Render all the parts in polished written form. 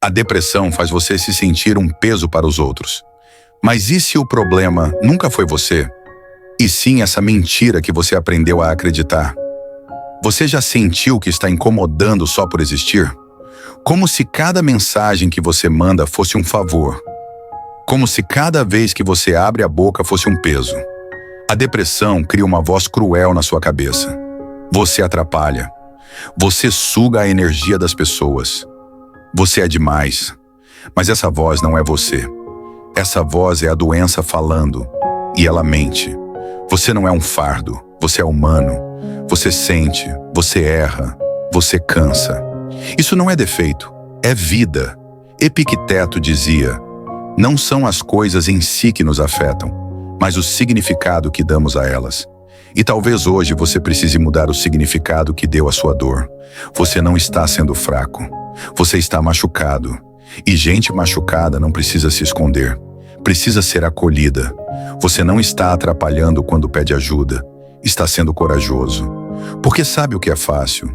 A depressão faz você se sentir um peso para os outros. Mas e se o problema nunca foi você? E sim essa mentira que você aprendeu a acreditar? Você já sentiu que está incomodando só por existir? Como se cada mensagem que você manda fosse um favor. Como se cada vez que você abre a boca fosse um peso. A depressão cria uma voz cruel na sua cabeça. Você atrapalha. Você suga a energia das pessoas. Você é demais. Mas essa voz não é você. Essa voz é a doença falando. E ela mente. Você não é um fardo. Você é humano. Você sente. Você erra. Você cansa. Isso não é defeito. É vida. Epicteto dizia: não são as coisas em si que nos afetam, mas o significado que damos a elas. E talvez hoje você precise mudar o significado que deu à sua dor. Você não está sendo fraco. Você está machucado. E gente machucada não precisa se esconder. Precisa ser acolhida. Você não está atrapalhando quando pede ajuda. Está sendo corajoso. Porque sabe o que é fácil?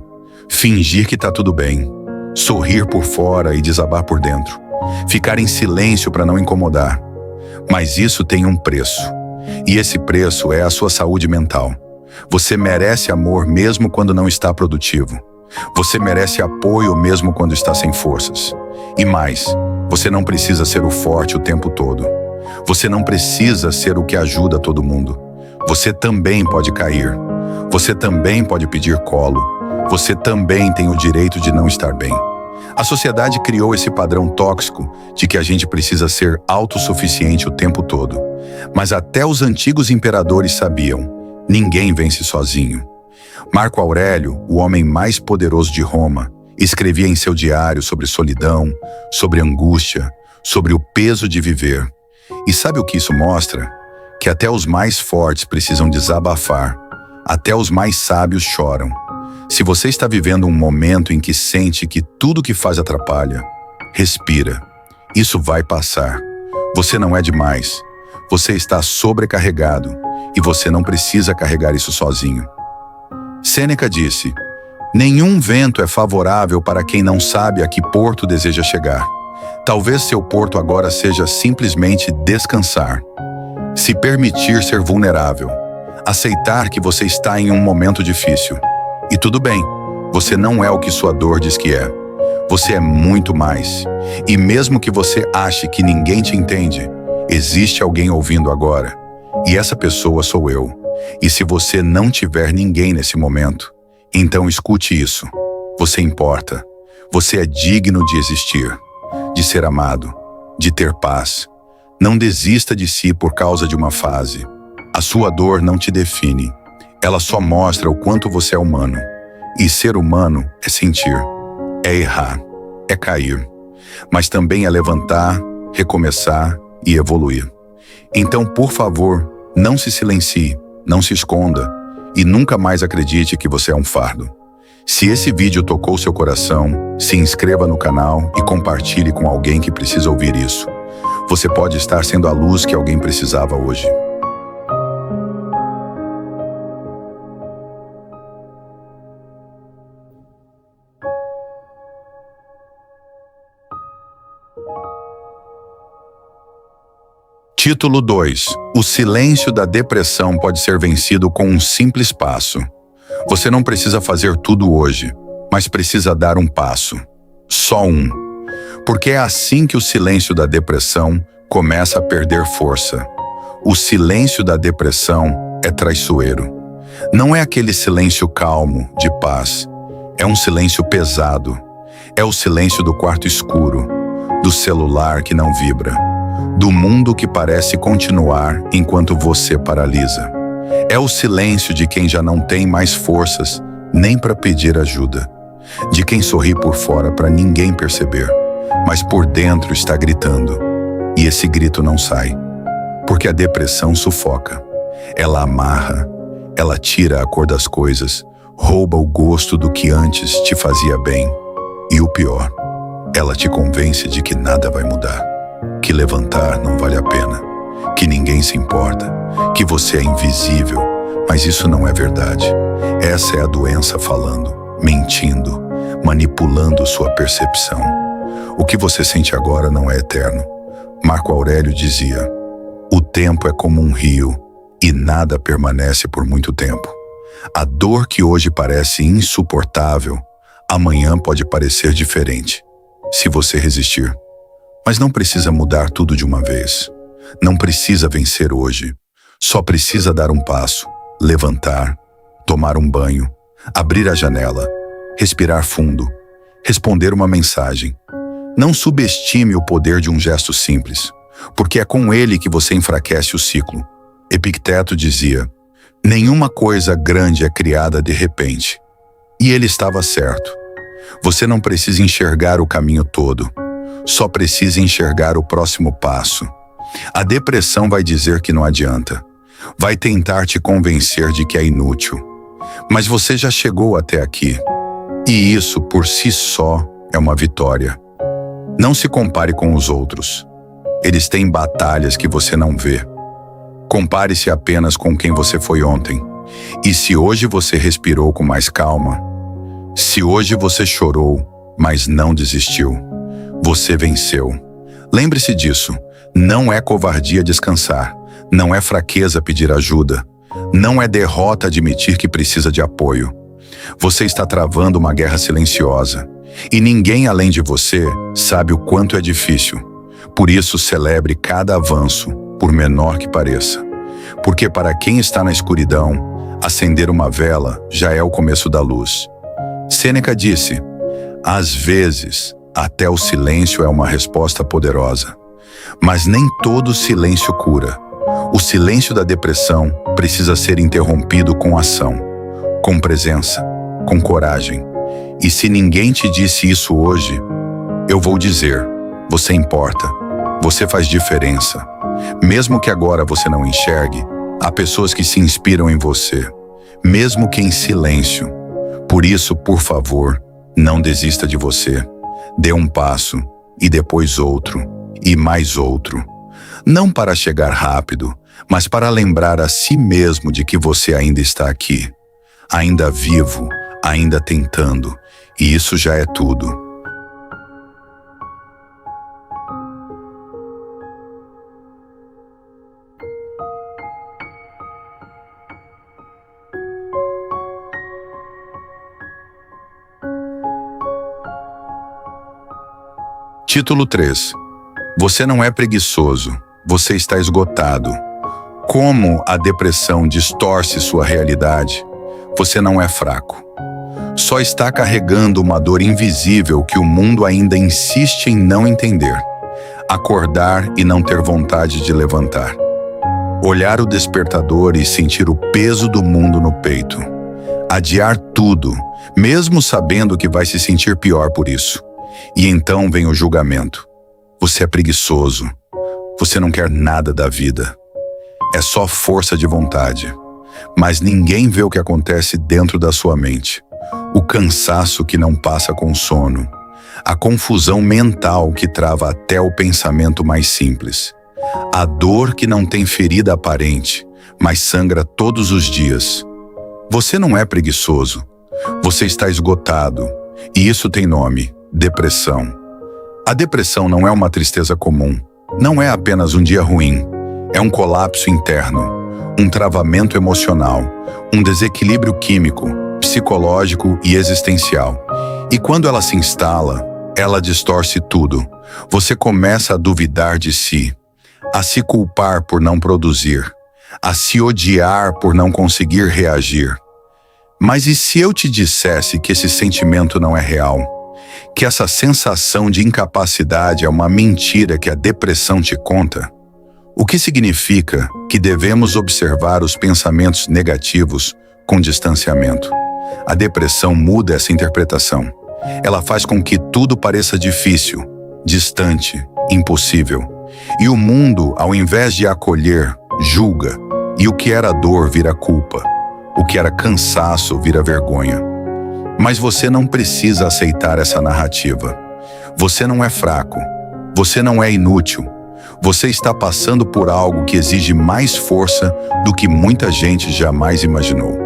Fingir que está tudo bem. Sorrir por fora e desabar por dentro. Ficar em silêncio para não incomodar. Mas isso tem um preço. E esse preço é a sua saúde mental. Você merece amor mesmo quando não está produtivo. Você merece apoio mesmo quando está sem forças. E mais, você não precisa ser o forte o tempo todo. Você não precisa ser o que ajuda todo mundo. Você também pode cair. Você também pode pedir colo. Você também tem o direito de não estar bem. A sociedade criou esse padrão tóxico de que a gente precisa ser autossuficiente o tempo todo. Mas até os antigos imperadores sabiam: ninguém vence sozinho. Marco Aurélio, o homem mais poderoso de Roma, escrevia em seu diário sobre solidão, sobre angústia, sobre o peso de viver. E sabe o que isso mostra? Que até os mais fortes precisam desabafar. Até os mais sábios choram. Se você está vivendo um momento em que sente que tudo que faz atrapalha, respira. Isso vai passar. Você não é demais. Você está sobrecarregado e você não precisa carregar isso sozinho. Sêneca disse: nenhum vento é favorável para quem não sabe a que porto deseja chegar. Talvez seu porto agora seja simplesmente descansar. Se permitir ser vulnerável. Aceitar que você está em um momento difícil. E tudo bem, você não é o que sua dor diz que é. Você é muito mais. E mesmo que você ache que ninguém te entende, existe alguém ouvindo agora. E essa pessoa sou eu. E se você não tiver ninguém nesse momento, então escute isso. Você importa. Você é digno de existir, de ser amado, de ter paz. Não desista de si por causa de uma fase. A sua dor não te define. Ela só mostra o quanto você é humano. E ser humano é sentir, é errar, é cair. Mas também é levantar, recomeçar e evoluir. Então, por favor, não se silencie, não se esconda e nunca mais acredite que você é um fardo. Se esse vídeo tocou seu coração, se inscreva no canal e compartilhe com alguém que precisa ouvir isso. Você pode estar sendo a luz que alguém precisava hoje. Título 2. O silêncio da depressão pode ser vencido com um simples passo. Você não precisa fazer tudo hoje, mas precisa dar um passo. Só um. Porque é assim que o silêncio da depressão começa a perder força. O silêncio da depressão é traiçoeiro. Não é aquele silêncio calmo, de paz. É um silêncio pesado. É o silêncio do quarto escuro, do celular que não vibra, do mundo que parece continuar enquanto você paralisa. É o silêncio de quem já não tem mais forças nem para pedir ajuda. De quem sorri por fora para ninguém perceber, mas por dentro está gritando. E esse grito não sai. Porque a depressão sufoca. Ela amarra, ela tira a cor das coisas, rouba o gosto do que antes te fazia bem. E o pior, ela te convence de que nada vai mudar. Que levantar não vale a pena, que ninguém se importa, que você é invisível, mas isso não é verdade. Essa é a doença falando, mentindo, manipulando sua percepção. O que você sente agora não é eterno. Marco Aurélio dizia: o tempo é como um rio e nada permanece por muito tempo. A dor que hoje parece insuportável, amanhã pode parecer diferente, se você resistir. Mas não precisa mudar tudo de uma vez. Não precisa vencer hoje. Só precisa dar um passo, levantar, tomar um banho, abrir a janela, respirar fundo, responder uma mensagem. Não subestime o poder de um gesto simples, porque é com ele que você enfraquece o ciclo. Epicteto dizia: nenhuma coisa grande é criada de repente. E ele estava certo. Você não precisa enxergar o caminho todo, só precisa enxergar o próximo passo. A depressão vai dizer que não adianta. Vai tentar te convencer de que é inútil. Mas você já chegou até aqui. E isso, por si só, é uma vitória. Não se compare com os outros. Eles têm batalhas que você não vê. Compare-se apenas com quem você foi ontem. E se hoje você respirou com mais calma, se hoje você chorou, mas não desistiu, você venceu. Lembre-se disso. Não é covardia descansar. Não é fraqueza pedir ajuda. Não é derrota admitir que precisa de apoio. Você está travando uma guerra silenciosa. E ninguém além de você sabe o quanto é difícil. Por isso, celebre cada avanço, por menor que pareça. Porque para quem está na escuridão, acender uma vela já é o começo da luz. Sêneca disse: às vezes, até o silêncio é uma resposta poderosa. Mas nem todo silêncio cura. O silêncio da depressão precisa ser interrompido com ação, com presença, com coragem. E se ninguém te disse isso hoje, eu vou dizer: você importa, você faz diferença. Mesmo que agora você não enxergue, há pessoas que se inspiram em você, mesmo que em silêncio. Por isso, por favor, não desista de você. Dê um passo, e depois outro, e mais outro. Não para chegar rápido, mas para lembrar a si mesmo de que você ainda está aqui, ainda vivo, ainda tentando, e isso já é tudo. Título 3. Você não é preguiçoso, você está esgotado. Como a depressão distorce sua realidade, você não é fraco. Só está carregando uma dor invisível que o mundo ainda insiste em não entender. Acordar e não ter vontade de levantar. Olhar o despertador e sentir o peso do mundo no peito. Adiar tudo, mesmo sabendo que vai se sentir pior por isso. E então vem o julgamento. Você é preguiçoso. Você não quer nada da vida. É só força de vontade. Mas ninguém vê o que acontece dentro da sua mente. O cansaço que não passa com sono. A confusão mental que trava até o pensamento mais simples. A dor que não tem ferida aparente, mas sangra todos os dias. Você não é preguiçoso. Você está esgotado. E isso tem nome: depressão. A depressão não é uma tristeza comum. Não é apenas um dia ruim. É um colapso interno, um travamento emocional, um desequilíbrio químico, psicológico e existencial. E quando ela se instala, ela distorce tudo. Você começa a duvidar de si, a se culpar por não produzir, a se odiar por não conseguir reagir. Mas e se eu te dissesse que esse sentimento não é real? Que essa sensação de incapacidade é uma mentira que a depressão te conta? O que significa que devemos observar os pensamentos negativos com distanciamento. A depressão muda essa interpretação. Ela faz com que tudo pareça difícil, distante, impossível. E o mundo, ao invés de acolher, julga. E o que era dor vira culpa. O que era cansaço vira vergonha. Mas você não precisa aceitar essa narrativa. Você não é fraco. Você não é inútil. Você está passando por algo que exige mais força do que muita gente jamais imaginou.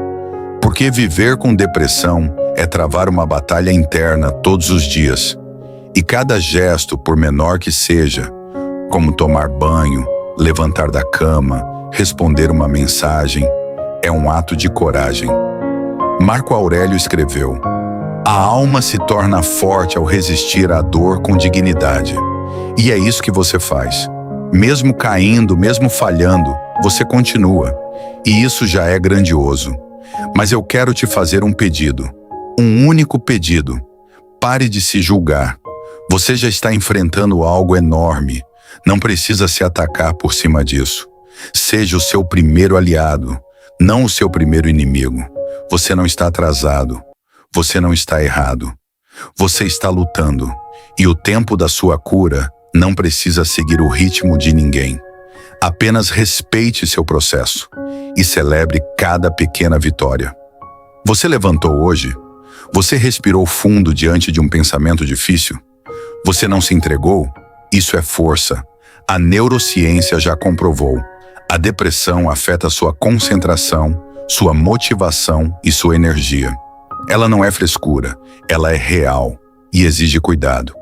Porque viver com depressão é travar uma batalha interna todos os dias. E cada gesto, por menor que seja, como tomar banho, levantar da cama, responder uma mensagem, é um ato de coragem. Marco Aurélio escreveu: "A alma se torna forte ao resistir à dor com dignidade." E é isso que você faz. Mesmo caindo, mesmo falhando, você continua. E isso já é grandioso. Mas eu quero te fazer um pedido. Um único pedido. Pare de se julgar. Você já está enfrentando algo enorme. Não precisa se atacar por cima disso. Seja o seu primeiro aliado, não o seu primeiro inimigo. Você não está atrasado. Você não está errado. Você está lutando. E o tempo da sua cura não precisa seguir o ritmo de ninguém. Apenas respeite seu processo e celebre cada pequena vitória. Você levantou hoje? Você respirou fundo diante de um pensamento difícil? Você não se entregou? Isso é força. A neurociência já comprovou. A depressão afeta sua concentração, sua motivação e sua energia. Ela não é frescura, ela é real e exige cuidado.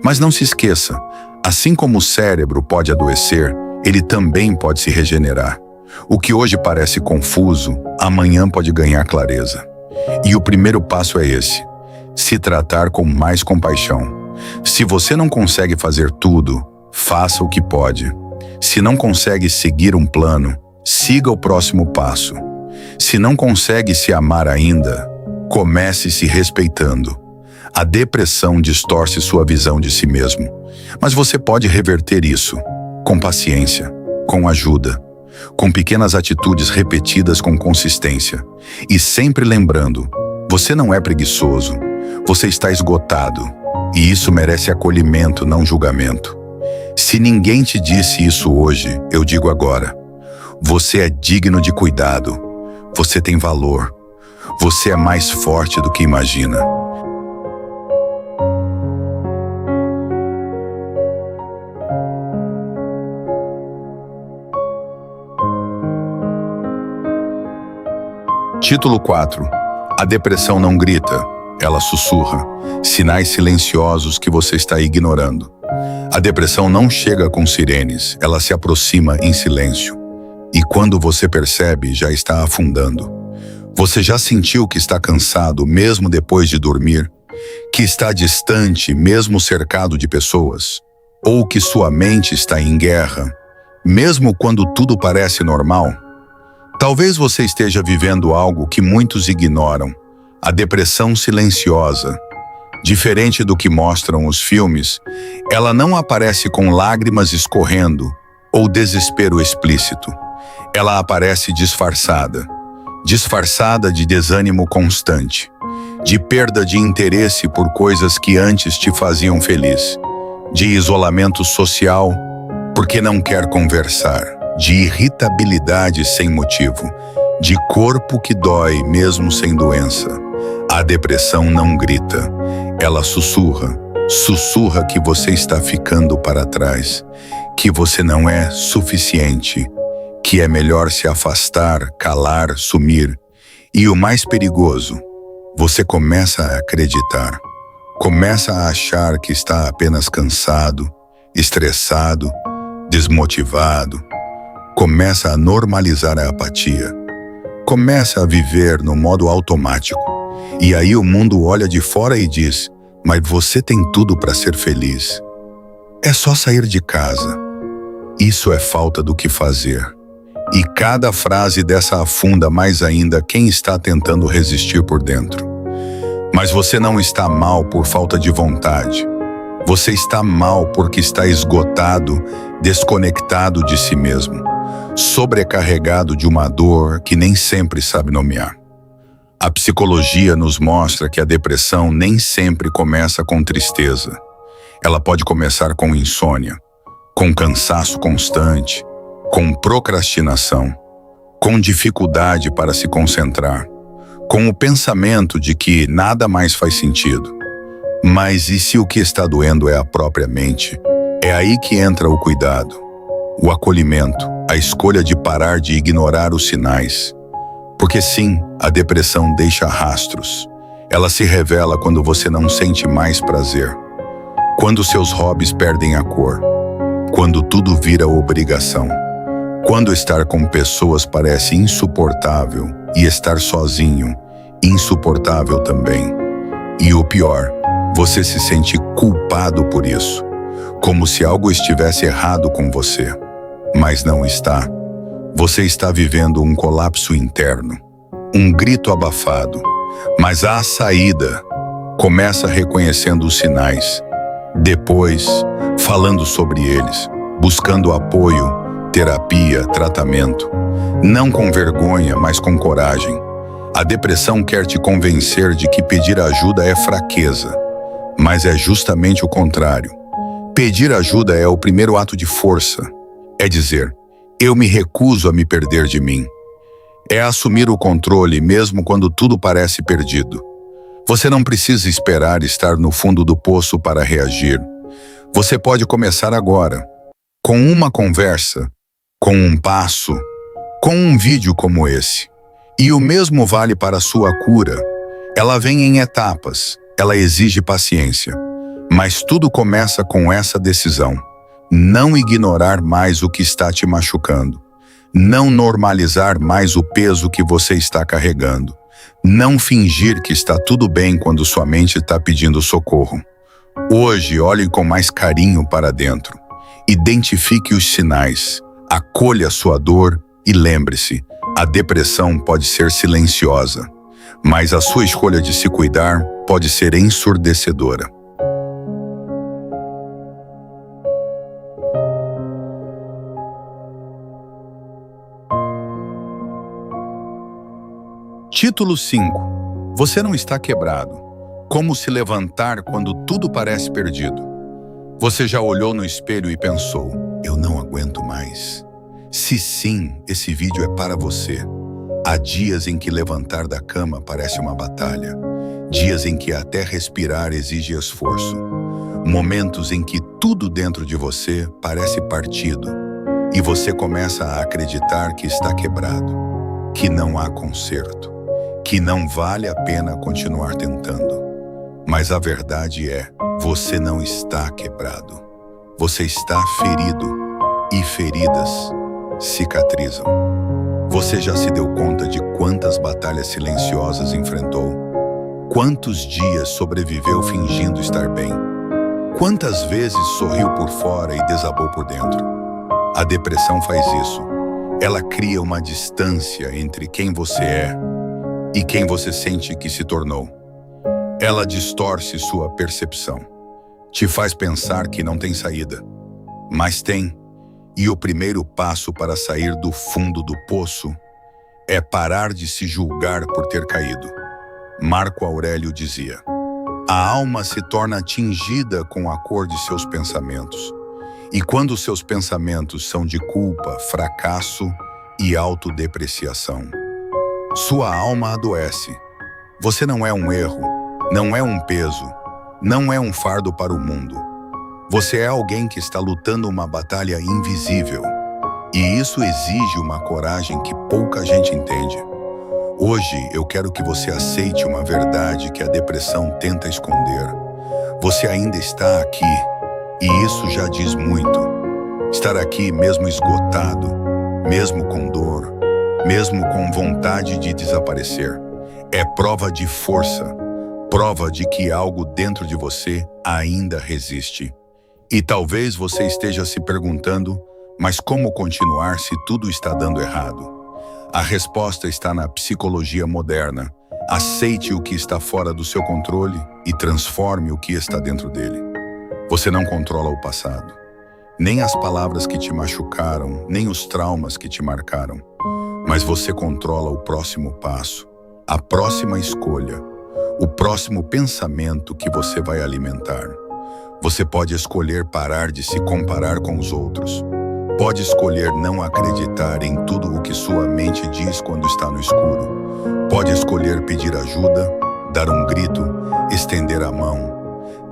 Mas não se esqueça, assim como o cérebro pode adoecer, ele também pode se regenerar. O que hoje parece confuso, amanhã pode ganhar clareza. E o primeiro passo é esse: se tratar com mais compaixão. Se você não consegue fazer tudo, faça o que pode. Se não consegue seguir um plano, siga o próximo passo. Se não consegue se amar ainda, comece se respeitando. A depressão distorce sua visão de si mesmo, mas você pode reverter isso com paciência, com ajuda, com pequenas atitudes repetidas com consistência. E sempre lembrando, você não é preguiçoso, você está esgotado, e isso merece acolhimento, não julgamento. Se ninguém te disse isso hoje, eu digo agora: você é digno de cuidado, você tem valor, você é mais forte do que imagina. Título 4. A depressão não grita, ela sussurra. Sinais silenciosos que você está ignorando. A depressão não chega com sirenes, ela se aproxima em silêncio. E quando você percebe, já está afundando. Você já sentiu que está cansado mesmo depois de dormir? Que está distante mesmo cercado de pessoas? Ou que sua mente está em guerra, mesmo quando tudo parece normal? Talvez você esteja vivendo algo que muitos ignoram, a depressão silenciosa. Diferente do que mostram os filmes, ela não aparece com lágrimas escorrendo ou desespero explícito. Ela aparece disfarçada de desânimo constante, de perda de interesse por coisas que antes te faziam feliz, de isolamento social porque não quer conversar, de irritabilidade sem motivo, de corpo que dói mesmo sem doença. A depressão não grita, ela sussurra que você está ficando para trás, que você não é suficiente, que é melhor se afastar, calar, sumir. E o mais perigoso, você começa a acreditar, começa a achar que está apenas cansado, estressado, desmotivado. Começa a normalizar a apatia. Começa a viver no modo automático. E aí o mundo olha de fora e diz: mas você tem tudo para ser feliz. É só sair de casa. Isso é falta do que fazer. E cada frase dessa afunda mais ainda quem está tentando resistir por dentro. Mas você não está mal por falta de vontade. Você está mal porque está esgotado, desconectado de si mesmo, sobrecarregado de uma dor que nem sempre sabe nomear. A psicologia nos mostra que a depressão nem sempre começa com tristeza. Ela pode começar com insônia, com cansaço constante, com procrastinação, com dificuldade para se concentrar, com o pensamento de que nada mais faz sentido. Mas e se o que está doendo é a própria mente? É aí que entra o cuidado, o acolhimento, a escolha de parar de ignorar os sinais. Porque sim, a depressão deixa rastros. Ela se revela quando você não sente mais prazer, Quando seus hobbies perdem a cor. Quando tudo vira obrigação. Quando estar com pessoas parece insuportável e estar sozinho, insuportável também. E o pior, você se sente culpado por isso, como se algo estivesse errado com você. Mas não está. Você está vivendo um colapso interno, um grito abafado. Mas há saída. Começa reconhecendo os sinais. Depois, falando sobre eles, buscando apoio, terapia, tratamento. Não com vergonha, mas com coragem. A depressão quer te convencer de que pedir ajuda é fraqueza, mas é justamente o contrário. Pedir ajuda é o primeiro ato de força. É dizer, eu me recuso a me perder de mim. É assumir o controle mesmo quando tudo parece perdido. Você não precisa esperar estar no fundo do poço para reagir. Você pode começar agora, com uma conversa, com um passo, com um vídeo como esse. E o mesmo vale para a sua cura. Ela vem em etapas, ela exige paciência. Mas tudo começa com essa decisão. Não ignorar mais o que está te machucando. Não normalizar mais o peso que você está carregando. Não fingir que está tudo bem quando sua mente está pedindo socorro. Hoje, olhe com mais carinho para dentro. Identifique os sinais. Acolha sua dor e lembre-se, a depressão pode ser silenciosa, mas a sua escolha de se cuidar pode ser ensurdecedora. Título 5. Você não está quebrado. Como se levantar quando tudo parece perdido. Você já olhou no espelho e pensou, eu não aguento mais. Se sim, esse vídeo é para você. Há dias em que levantar da cama parece uma batalha. Dias em que até respirar exige esforço. Momentos em que tudo dentro de você parece partido. E você começa a acreditar que está quebrado. Que não há conserto. Que não vale a pena continuar tentando. Mas a verdade é, você não está quebrado. Você está ferido. E feridas cicatrizam. Você já se deu conta de quantas batalhas silenciosas enfrentou? Quantos dias sobreviveu fingindo estar bem? Quantas vezes sorriu por fora e desabou por dentro? A depressão faz isso. Ela cria uma distância entre quem você é e quem você sente que se tornou. Ela distorce sua percepção. Te faz pensar que não tem saída. Mas tem. E o primeiro passo para sair do fundo do poço é parar de se julgar por ter caído. Marco Aurélio dizia, a alma se torna tingida com a cor de seus pensamentos. E quando seus pensamentos são de culpa, fracasso e autodepreciação, sua alma adoece. Você não é um erro, não é um peso, não é um fardo para o mundo. Você é alguém que está lutando uma batalha invisível. E isso exige uma coragem que pouca gente entende. Hoje eu quero que você aceite uma verdade que a depressão tenta esconder. Você ainda está aqui, e isso já diz muito. Estar aqui mesmo esgotado, mesmo com dor, mesmo com vontade de desaparecer, é prova de força, prova de que algo dentro de você ainda resiste. E talvez você esteja se perguntando, mas como continuar se tudo está dando errado? A resposta está na psicologia moderna. Aceite o que está fora do seu controle e transforme o que está dentro dele. Você não controla o passado, nem as palavras que te machucaram, nem os traumas que te marcaram. Mas você controla o próximo passo, a próxima escolha, o próximo pensamento que você vai alimentar. Você pode escolher parar de se comparar com os outros. Pode escolher não acreditar em tudo o que sua mente diz quando está no escuro. Pode escolher pedir ajuda, dar um grito, estender a mão.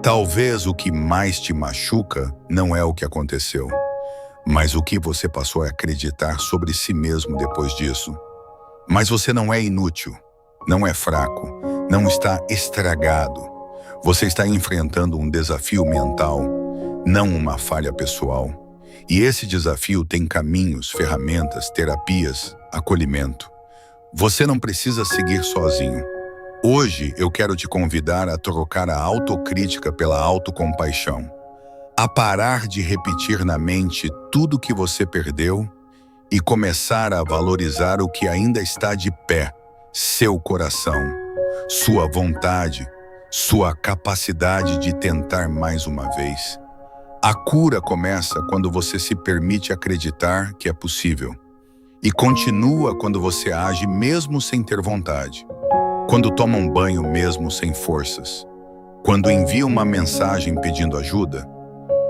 Talvez o que mais te machuca não é o que aconteceu, mas o que você passou a acreditar sobre si mesmo depois disso. Mas você não é inútil, não é fraco, não está estragado. Você está enfrentando um desafio mental, não uma falha pessoal. E esse desafio tem caminhos, ferramentas, terapias, acolhimento. Você não precisa seguir sozinho. Hoje eu quero te convidar a trocar a autocrítica pela autocompaixão, a parar de repetir na mente tudo que você perdeu e começar a valorizar o que ainda está de pé, seu coração, sua vontade, sua capacidade de tentar mais uma vez. A cura começa quando você se permite acreditar que é possível e continua quando você age mesmo sem ter vontade, quando toma um banho mesmo sem forças, quando envia uma mensagem pedindo ajuda,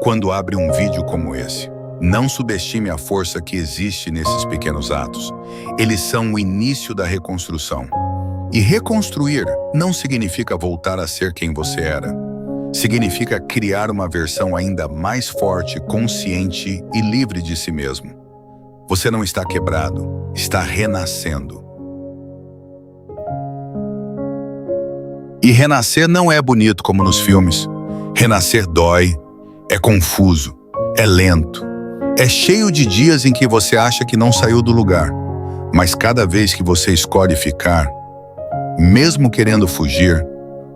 quando abre um vídeo como esse. Não subestime a força que existe nesses pequenos atos. Eles são o início da reconstrução. E reconstruir não significa voltar a ser quem você era. Significa criar uma versão ainda mais forte, consciente e livre de si mesmo. Você não está quebrado, está renascendo. E renascer não é bonito como nos filmes. Renascer dói, é confuso, é lento. É cheio de dias em que você acha que não saiu do lugar, mas cada vez que você escolhe ficar, mesmo querendo fugir,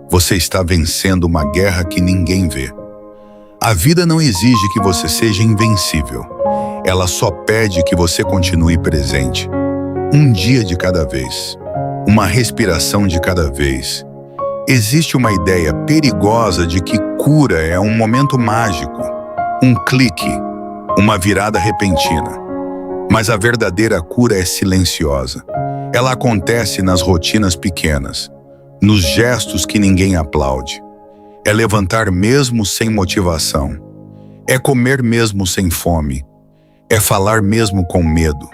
você está vencendo uma guerra que ninguém vê. A vida não exige que você seja invencível. Ela só pede que você continue presente. Um dia de cada vez, uma respiração de cada vez. Existe uma ideia perigosa de que cura é um momento mágico, um clique, uma virada repentina. Mas a verdadeira cura é silenciosa. Ela acontece nas rotinas pequenas, nos gestos que ninguém aplaude. É levantar mesmo sem motivação. É comer mesmo sem fome. É falar mesmo com medo.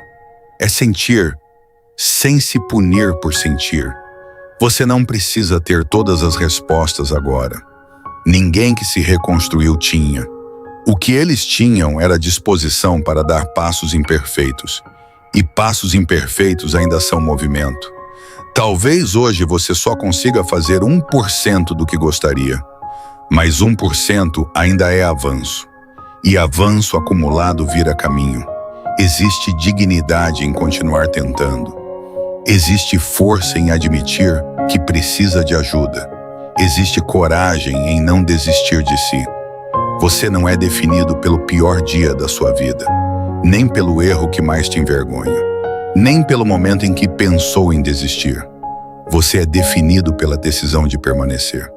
É sentir sem se punir por sentir. Você não precisa ter todas as respostas agora. Ninguém que se reconstruiu tinha. O que eles tinham era disposição para dar passos imperfeitos. E passos imperfeitos ainda são movimento. Talvez hoje você só consiga fazer 1% do que gostaria. Mas 1% ainda é avanço. E avanço acumulado vira caminho. Existe dignidade em continuar tentando. Existe força em admitir que precisa de ajuda. Existe coragem em não desistir de si. Você não é definido pelo pior dia da sua vida, nem pelo erro que mais te envergonha, nem pelo momento em que pensou em desistir. Você é definido pela decisão de permanecer.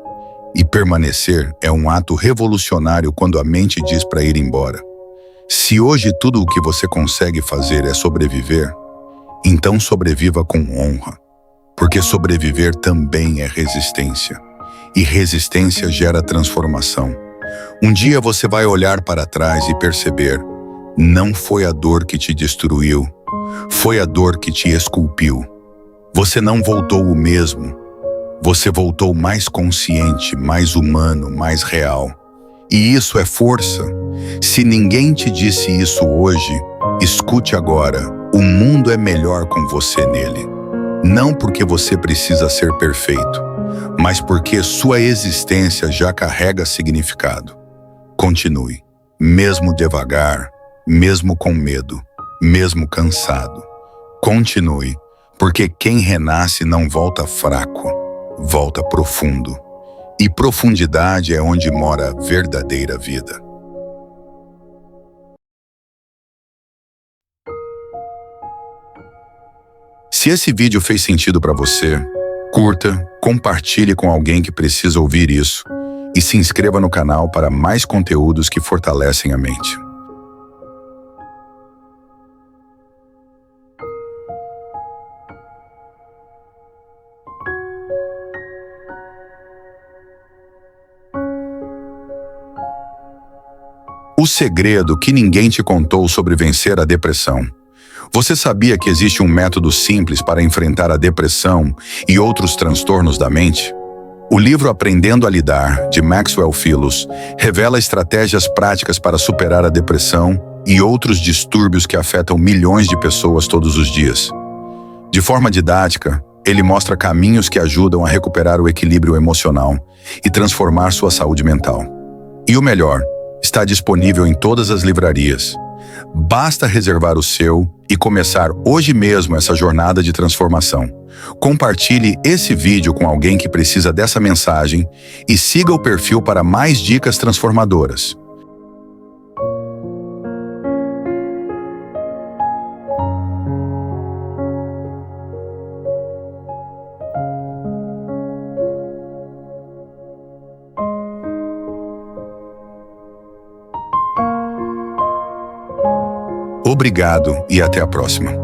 E permanecer é um ato revolucionário quando a mente diz para ir embora. Se hoje tudo o que você consegue fazer é sobreviver, então sobreviva com honra, porque sobreviver também é resistência. E resistência gera transformação. Um dia você vai olhar para trás e perceber, não foi a dor que te destruiu, foi a dor que te esculpiu. Você não voltou o mesmo, você voltou mais consciente, mais humano, mais real. E isso é força. Se ninguém te disse isso hoje, escute agora, o mundo é melhor com você nele. Não porque você precisa ser perfeito, mas porque sua existência já carrega significado. Continue, mesmo devagar, mesmo com medo, mesmo cansado. Continue, porque quem renasce não volta fraco, volta profundo. E profundidade é onde mora a verdadeira vida. Se esse vídeo fez sentido para você, curta, compartilhe com alguém que precisa ouvir isso e se inscreva no canal para mais conteúdos que fortalecem a mente. O segredo que ninguém te contou sobre vencer a depressão. Você sabia que existe um método simples para enfrentar a depressão e outros transtornos da mente? O livro Aprendendo a Lidar, de Maxwell Philos, revela estratégias práticas para superar a depressão e outros distúrbios que afetam milhões de pessoas todos os dias. De forma didática, Ele mostra caminhos que ajudam a recuperar o equilíbrio emocional e transformar sua saúde mental. E o melhor, está disponível em todas as livrarias. Basta reservar o seu e começar hoje mesmo essa jornada de transformação. Compartilhe esse vídeo com alguém que precisa dessa mensagem e siga o perfil para mais dicas transformadoras. Obrigado e até a próxima.